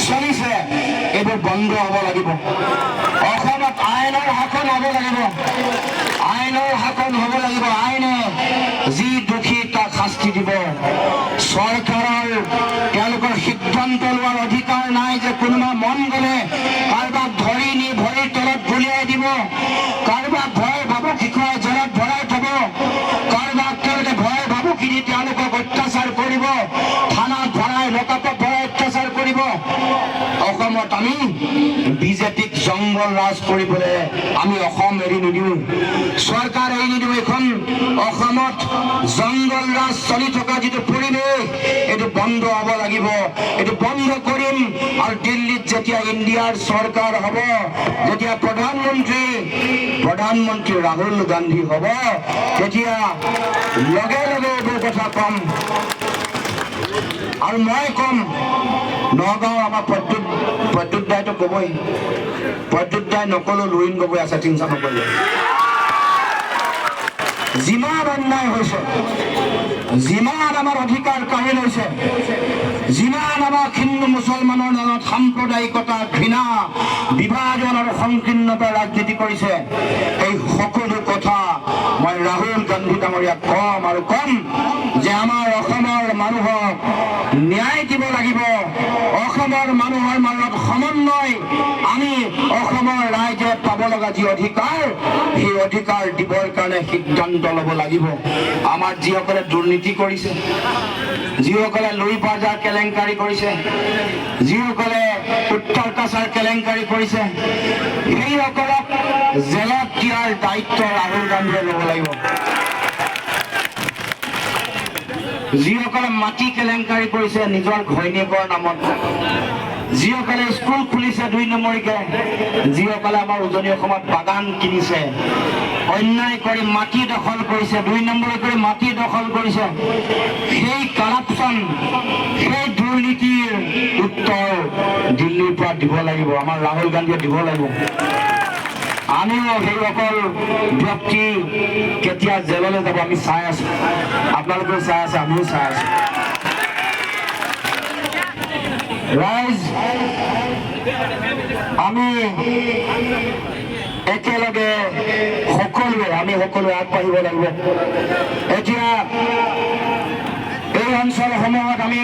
চলিছে এইবোৰ বন্ধ হ'ব লাগিব। অসমত আইনৰ শাসন হ'ব লাগিব, আইনৰ শাসন হ'ব লাগিব। আইনে যি দোষী তাক শাস্তি দিব। চৰকাৰৰ তেওঁলোকৰ সিদ্ধান্ত লোৱাৰ অধিকাৰ নাই যে কোনোবা মন গ'লে কাৰোবাক ধৰি নি ভৰিৰ তলত গুলিয়াই দিব, কাৰোবাক ভয় ভাবুকি খুৱাই জেলত ভৰাই থব, কাৰোবাক তেওঁলোকে ভয় ভাবুকি দি তেওঁলোকক অত্যাচাৰ কৰিব, থানাত ভৰাই লকআপত ভৰাই অত্যাচাৰ কৰিব। অসমত আমি বিজেপিক জংগল ৰাজ কৰিবলৈ আমি অসম এৰি নিদিওঁ, চৰকাৰ এৰি নিদিওঁ। এখন অসমত জংগল ৰাজ চলি থকা যিটো পৰিৱেশ এইটো বন্ধ হ'ব লাগিব, এইটো বন্ধ কৰিম। আৰু দিল্লীত যেতিয়া ইণ্ডিয়াৰ চৰকাৰ হ'ব, যেতিয়া প্ৰধানমন্ত্ৰী ৰাহুল গান্ধী হ'ব, তেতিয়া লগে লগে এইবোৰ কথা কম। আৰু মই কম, নগাঁও আমাৰ প্ৰদ্যুৎ দাইতো ক'বই, প্ৰদ্যুৎ দাই নকলেও লুৰিণ গগৈ আছে চিন্তা নকৰিলে। যিমান অন্যায় হৈছে, যিমান আমাৰ অধিকাৰ কাঢ়ি লৈছে, যিমান আমাৰ হিন্দু মুছলমানৰ নামত সাম্প্ৰদায়িকতা, ঘৃণা, বিভাজন আৰু সংকীৰ্ণতাৰ ৰাজনীতি কৰিছে, এই সকলো কথা মই ৰাহুল গান্ধী ডাঙৰীয়াক কম আৰু কম যে আমাৰ অসমৰ মানুহক ন্যায় দিব লাগিব। অসমৰ মানুহৰ মাজত সমন্বয়, আমি অসমৰ ৰাইজে পাব লগা যি অধিকাৰ, সেই অধিকাৰ দিবৰ কাৰণে সিদ্ধান্ত ল'ব লাগিব। আমাৰ যিসকলে দুৰ্নীতি কৰিছে, যিসকলে লুই বাজাৰ কেলেংকাৰী কৰিছে, যিসকলে উত্তৰ কাছাৰ কেলেংকাৰী কৰিছে, সেইসকলক জেলত দিয়াৰ দায়িত্ব ৰাহুল গান্ধীয়ে ল'ব লাগিব। যিসকলে মাটি কেলেংকাৰী কৰিছে নিজৰ ঘৈণীয়েকৰ নামত, যিসকলে স্কুল খুলিছে 2 নম্বৰীকে, যিসকলে আমাৰ উজনি অসমত বাগান কিনিছে, অন্যায় কৰি মাটি দখল কৰিছে, 2 নম্বৰী কৰি মাটি দখল কৰিছে, সেই কাৰাপশ্যন, সেই দুৰ্নীতিৰ উত্তৰ দিল্লীৰ পৰা দিব লাগিব, আমাৰ ৰাহুল গান্ধীয়ে দিব লাগিব। আমিও সেইসকল ব্যক্তি কেতিয়া জেললৈ যাব আমি চাই আছো, আপোনালোকেও চাই আছে, আমিও চাই আছো। ৰাইজ, আমি একেলগে আমি সকলোৱে আগবাঢ়িব লাগিব। এতিয়া এই অঞ্চলসমূহত আমি